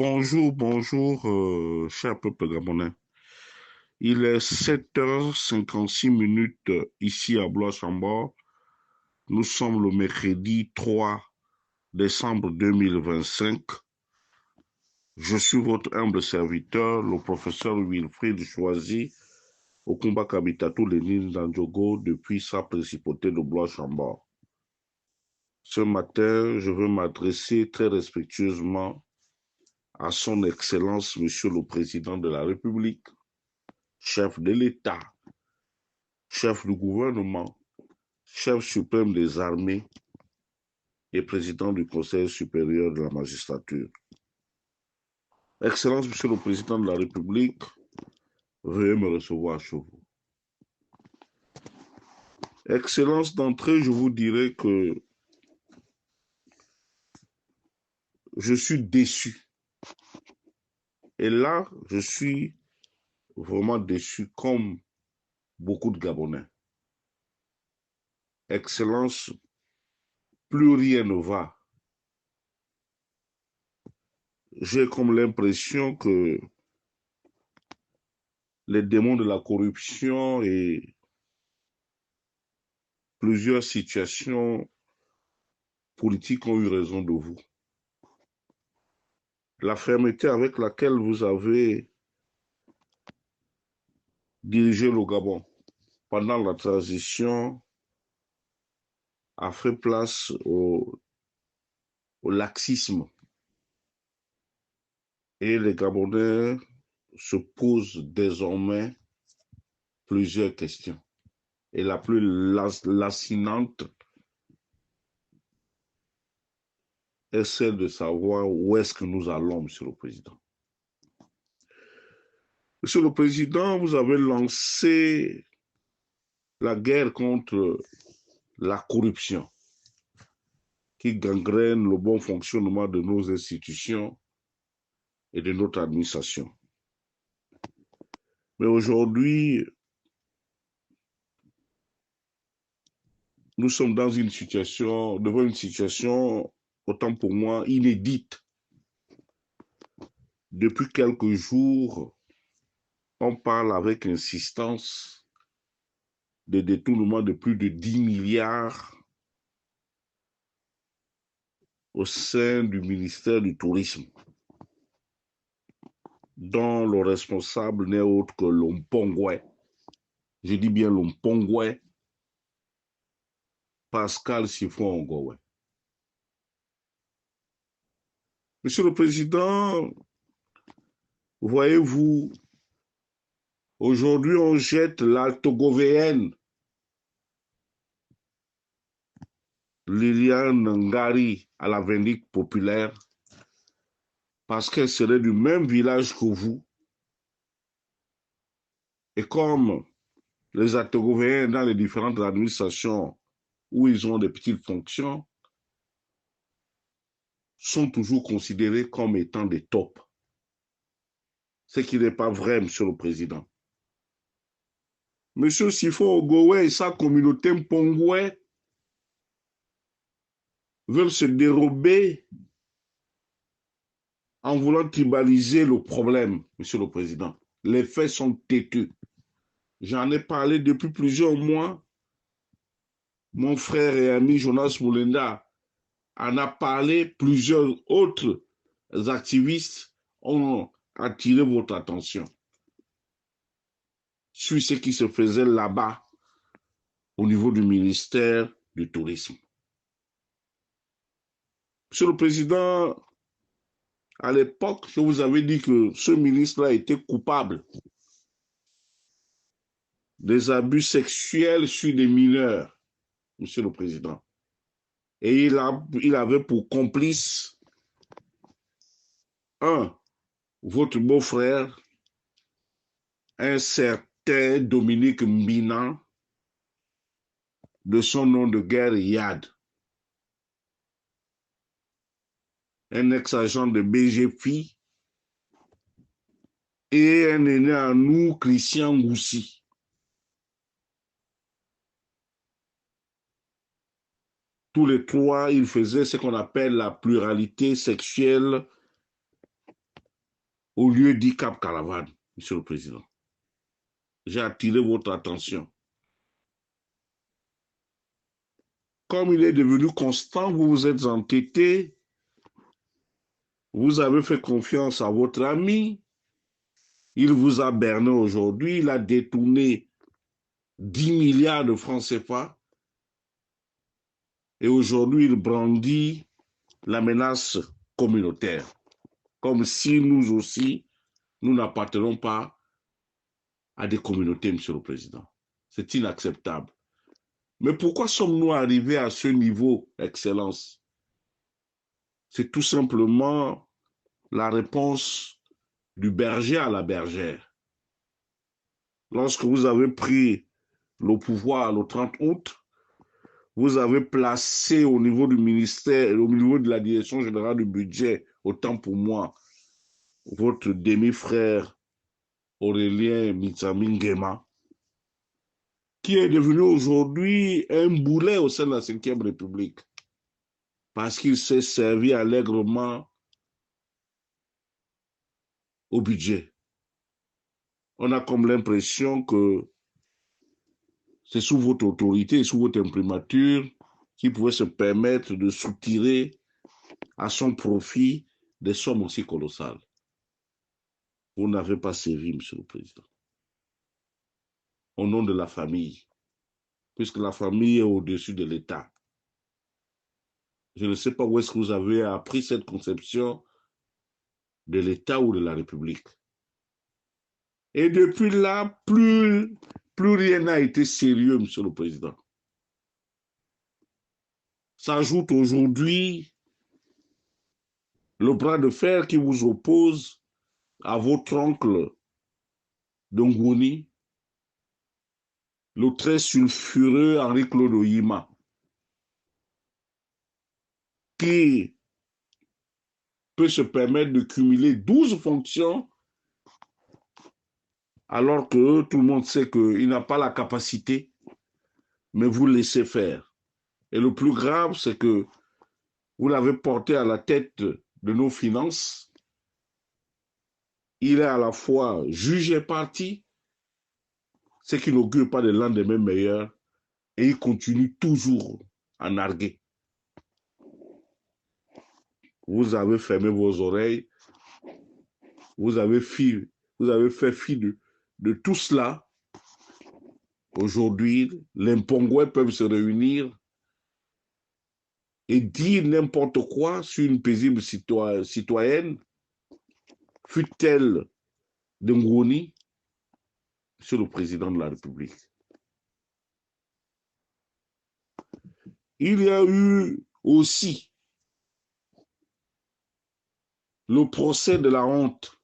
Bonjour, cher peuple gabonais. Il est 7h56 ici à Blois-Chambord. Nous sommes le mercredi 3 décembre 2025. Je suis votre humble serviteur, le professeur Wilfried Choisy, au combat Kabitatou Lénine d'Andjogo depuis sa principauté de Blois-Chambord. Ce matin, je veux m'adresser très respectueusement à son Excellence, Monsieur le Président de la République, chef de l'État, chef du gouvernement, chef suprême des armées et président du Conseil supérieur de la magistrature. Excellence, Monsieur le Président de la République, veuillez me recevoir chez vous. Excellence, d'entrée, je vous dirais que je suis déçu. Et là, je suis vraiment déçu comme beaucoup de Gabonais. Excellence, plus rien ne va. J'ai comme l'impression que les démons de la corruption et plusieurs situations politiques ont eu raison de vous. La fermeté avec laquelle vous avez dirigé le Gabon pendant la transition a fait place au laxisme. Et les Gabonais se posent désormais plusieurs questions. Et la plus lancinante est celle de savoir où est-ce que nous allons, Monsieur le Président. Monsieur le Président, vous avez lancé la guerre contre la corruption qui gangrène le bon fonctionnement de nos institutions et de notre administration. Mais aujourd'hui, nous sommes devant une situation, autant pour moi, inédite. Depuis quelques jours, on parle avec insistance de détournement de plus de 10 milliards au sein du ministère du Tourisme, dont le responsable n'est autre que l'Ompongwe. Je dis bien l'Ompongwe, Pascal Sifo-Ongowe. Monsieur le Président, voyez-vous, aujourd'hui on jette l'altogovéenne Liliane Ngari à la vindicte populaire parce qu'elle serait du même village que vous. Et comme les altogovéens dans les différentes administrations où ils ont des petites fonctions sont toujours considérés comme étant des tops. Ce qui n'est pas vrai, Monsieur le Président. Monsieur Sifo Ogowe et sa communauté Mpongwe veulent se dérober en voulant tribaliser le problème, Monsieur le Président. Les faits sont têtus. J'en ai parlé depuis plusieurs mois. Mon frère et ami Jonas Moulenda en a parlé. Plusieurs autres activistes ont attiré votre attention sur ce qui se faisait là-bas au niveau du ministère du Tourisme. Monsieur le Président, à l'époque, je vous avais dit que ce ministre-là était coupable des abus sexuels sur des mineurs, Monsieur le Président. Et il avait pour complice votre beau-frère, un certain Dominique Mbina, de son nom de guerre Yad, un ex-agent de BGFI, et un aîné à nous, Christian Goussi. Tous les trois, ils faisaient ce qu'on appelle la pluralité sexuelle au lieu dit Cap Caravane, Monsieur le Président. J'ai attiré votre attention. Comme il est devenu constant, vous vous êtes entêté, vous avez fait confiance à votre ami, il vous a berné aujourd'hui, il a détourné 10 milliards de francs CFA et aujourd'hui il brandit la menace communautaire, comme si nous aussi, nous n'appartenons pas à des communautés, Monsieur le Président. C'est inacceptable. Mais pourquoi sommes-nous arrivés à ce niveau, Excellence? C'est tout simplement la réponse du berger à la bergère. Lorsque vous avez pris le pouvoir le 30 août, vous avez placé au niveau du ministère, au niveau de la Direction générale du budget, autant pour moi, votre demi-frère Aurélien Mitsamingema, qui est devenu aujourd'hui un boulet au sein de la Ve République, parce qu'il s'est servi allègrement au budget. On a comme l'impression que c'est sous votre autorité, sous votre imprimature, qu'il pouvait se permettre de soutirer à son profit des sommes aussi colossales. Vous n'avez pas servi, Monsieur le Président, au nom de la famille, puisque la famille est au-dessus de l'État. Je ne sais pas où est-ce que vous avez appris cette conception de l'État ou de la République. Et depuis là, plus rien n'a été sérieux, Monsieur le Président. S'ajoute aujourd'hui le bras de fer qui vous oppose à votre oncle Dongoni, le très sulfureux Henri-Claude Oyima, qui peut se permettre de cumuler 12 fonctions alors que tout le monde sait qu'il n'a pas la capacité, mais vous laissez faire. Et le plus grave, c'est que vous l'avez porté à la tête de nos finances. Il est à la fois juge et parti, ce qui n'augure pas de lendemain meilleur, et il continue toujours à narguer. Vous avez fermé vos oreilles, vous avez fait fi de tout cela. Aujourd'hui, les Mpongouais peuvent se réunir et dire n'importe quoi sur une paisible citoyenne, fut-elle de Ngoni, sur le président de la République. Il y a eu aussi le procès de la honte.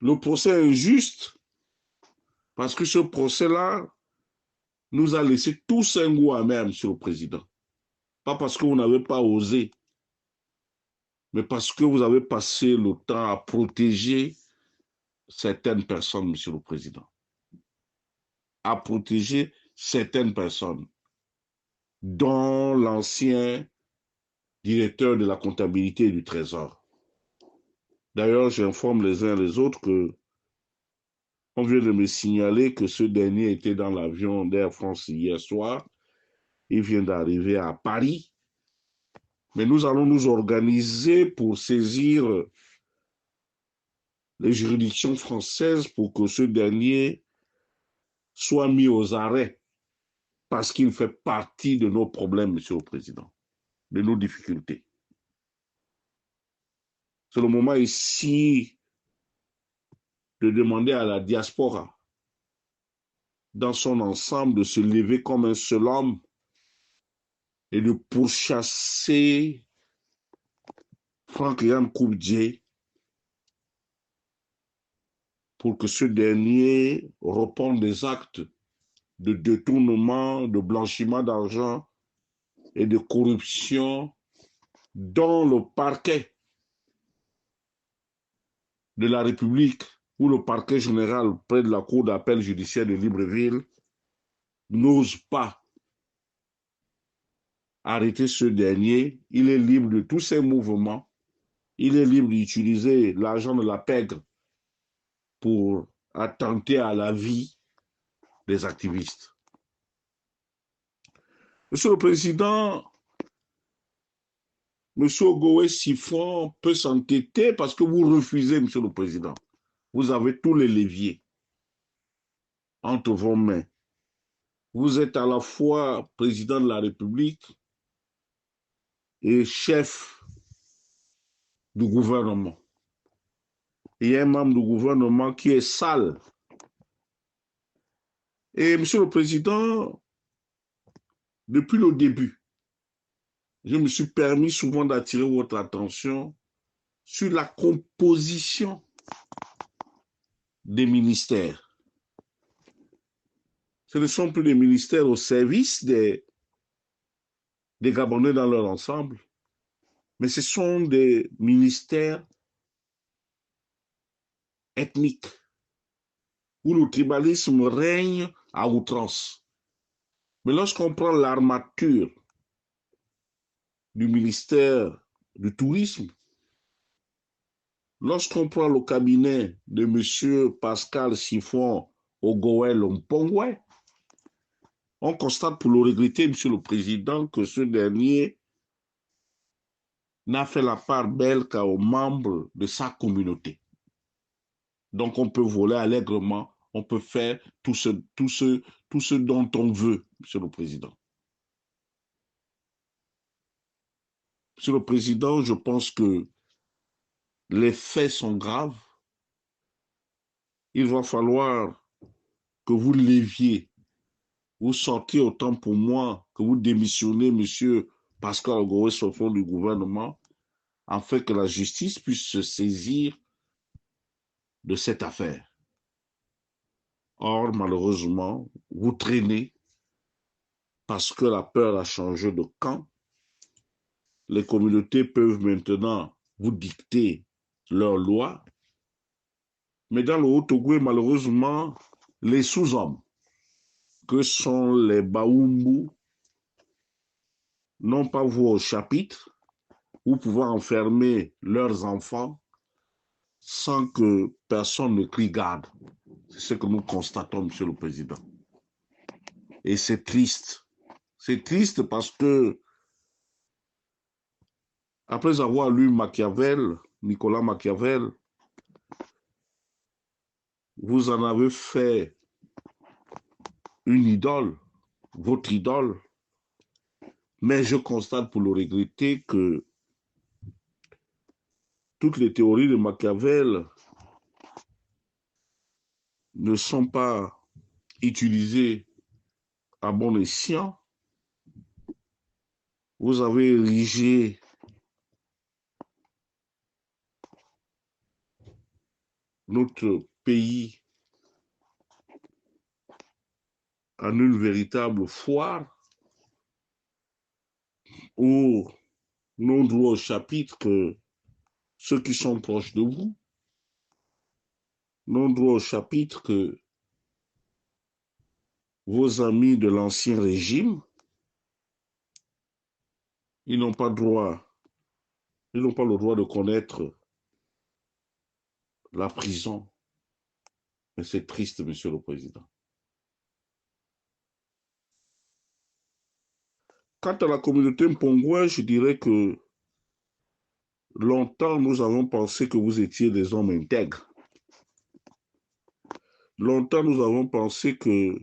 Le procès injuste, parce que ce procès-là nous a laissé tous un goût amer, Monsieur le Président. Pas parce que vous n'avez pas osé, mais parce que vous avez passé le temps à protéger certaines personnes, Monsieur le Président. À protéger certaines personnes, dont l'ancien directeur de la comptabilité et du Trésor. D'ailleurs, j'informe les uns les autres que on vient de me signaler que ce dernier était dans l'avion d'Air France hier soir. Il vient d'arriver à Paris. Mais nous allons nous organiser pour saisir les juridictions françaises pour que ce dernier soit mis aux arrêts parce qu'il fait partie de nos problèmes, Monsieur le Président, de nos difficultés. C'est le moment ici de demander à la diaspora, dans son ensemble, de se lever comme un seul homme et de pourchasser Franck-Yann Koubdje pour que ce dernier reprenne des actes de détournement, de blanchiment d'argent et de corruption dont le parquet de la République ou le parquet général près de la cour d'appel judiciaire de Libreville n'ose pas arrêter ce dernier. Il est libre de tous ses mouvements Il est libre d'utiliser l'argent de la pègre pour attenter à la vie des activistes. Monsieur le Président, Monsieur Ogowe Siphon peut s'entêter parce que vous refusez, Monsieur le Président. Vous avez tous les leviers entre vos mains. Vous êtes à la fois président de la République et chef du gouvernement. Il y a un membre du gouvernement qui est sale. Et Monsieur le Président, depuis le début, je me suis permis souvent d'attirer votre attention sur la composition des ministères. Ce ne sont plus des ministères au service des Gabonais dans leur ensemble, mais ce sont des ministères ethniques où le tribalisme règne à outrance. Mais lorsqu'on prend l'armature du ministère du Tourisme, lorsqu'on prend le cabinet de M. Pascal Siphon Ogowe Lompongwe, on constate pour le regretter, Monsieur le Président, que ce dernier n'a fait la part belle qu'aux membres de sa communauté. Donc on peut voler allègrement, on peut faire tout ce dont on veut, Monsieur le Président. Monsieur le Président, je pense que les faits sont graves. Il va falloir que vous leviez, vous sortiez autant pour moi, que vous démissionnez Monsieur Pascal Ogowe Siphon du gouvernement, afin que la justice puisse se saisir de cette affaire. Or, malheureusement, vous traînez parce que la peur a changé de camp. Les communautés peuvent maintenant vous dicter leurs lois. Mais dans le Haut-Togo, malheureusement, les sous-hommes, que sont les Baoumbu, n'ont pas voix au chapitre ou pouvoir enfermer leurs enfants sans que personne ne crie garde. C'est ce que nous constatons, Monsieur le Président. Et c'est triste. C'est triste parce que, après avoir lu Machiavel, Nicolas Machiavel, vous en avez fait une idole, votre idole. Mais je constate pour le regretter que toutes les théories de Machiavel ne sont pas utilisées à bon escient. Vous avez érigé notre pays en une véritable foire où n'ont droit au chapitre que ceux qui sont proches de vous, n'ont droit au chapitre que vos amis de l'ancien régime. Ils n'ont pas le droit de connaître la prison. Mais c'est triste, Monsieur le Président. Quant à la communauté Mpongwe, je dirais que longtemps, nous avons pensé que vous étiez des hommes intègres. Longtemps, nous avons pensé que,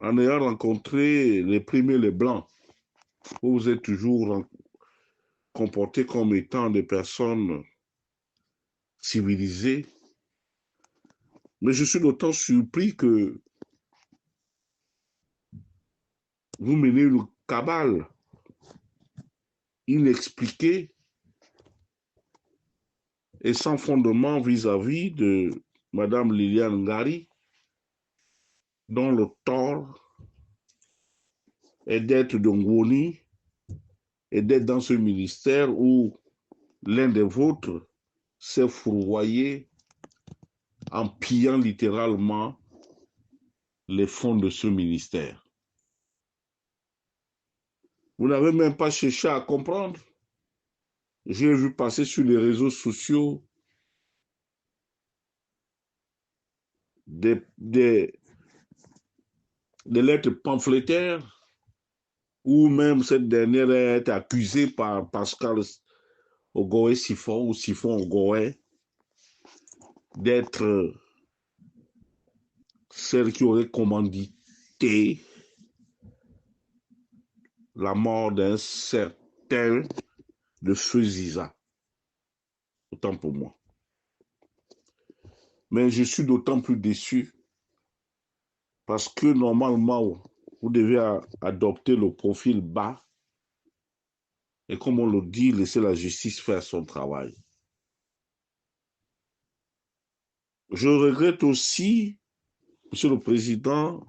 en ayant rencontré les premiers, les Blancs, vous vous êtes toujours comportés comme étant des personnes civilisées. Mais je suis d'autant surpris que vous menez une cabale inexpliquée et sans fondement vis-à-vis de Mme Liliane Ngari, dont le tort est d'être de Ngoni et d'être dans ce ministère où l'un des vôtres s'est fourvoyé en pillant littéralement les fonds de ce ministère. Vous n'avez même pas cherché à comprendre. j'ai vu passer sur les réseaux sociaux des lettres pamphlétaires où même cette dernière est accusée par Pascal Ogoé Siphon ou Siphon Ogoé d'être celle qui aurait commandité la mort d'un certain de Feu Ziza. Autant pour moi. Mais je suis d'autant plus déçu parce que normalement, vous devez adopter le profil bas et comme on le dit, laisser la justice faire son travail. Je regrette aussi, Monsieur le Président,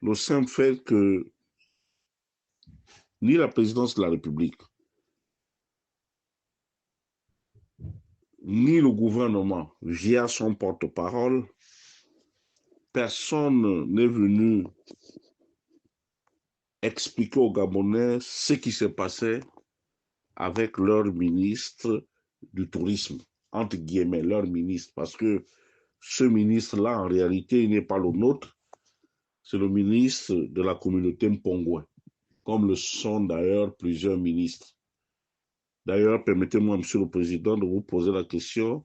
le simple fait que ni la présidence de la République, ni le gouvernement, via son porte-parole, personne n'est venu expliquer aux Gabonais ce qui se passait avec leur ministre du tourisme, entre guillemets, leur ministre, parce que ce ministre-là, en réalité, il n'est pas le nôtre, c'est le ministre de la communauté Mpongwe, comme le sont d'ailleurs plusieurs ministres. D'ailleurs, permettez-moi, Monsieur le Président, de vous poser la question.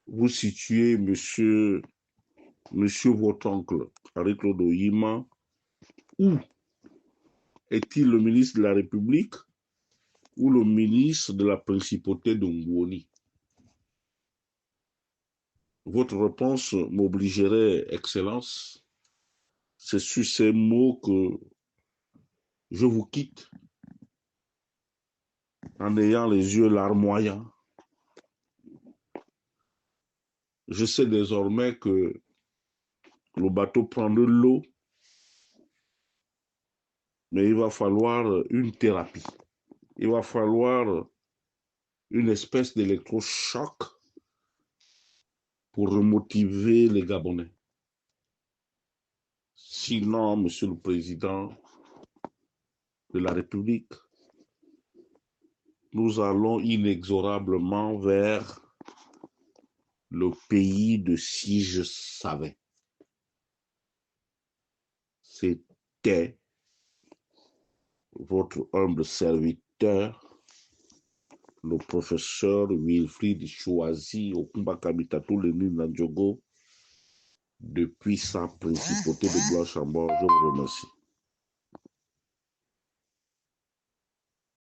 Vous situez Monsieur votre oncle, Henri-Claude Oyima, où est-il le ministre de la République ou le ministre de la principauté de Ngoni? Votre réponse m'obligerait, Excellence. C'est sur ces mots que je vous quitte en ayant les yeux larmoyants. Je sais désormais que le bateau prend de l'eau, mais il va falloir une thérapie. Il va falloir une espèce d'électrochoc pour remotiver les Gabonais. Sinon, Monsieur le Président de la République, nous allons inexorablement vers le pays de si je savais. C'était votre humble serviteur, le professeur Wilfried Chouazi Okumba Kabitatou Lénine Nadjogo, depuis sa principauté de Blanchambord. Je vous remercie.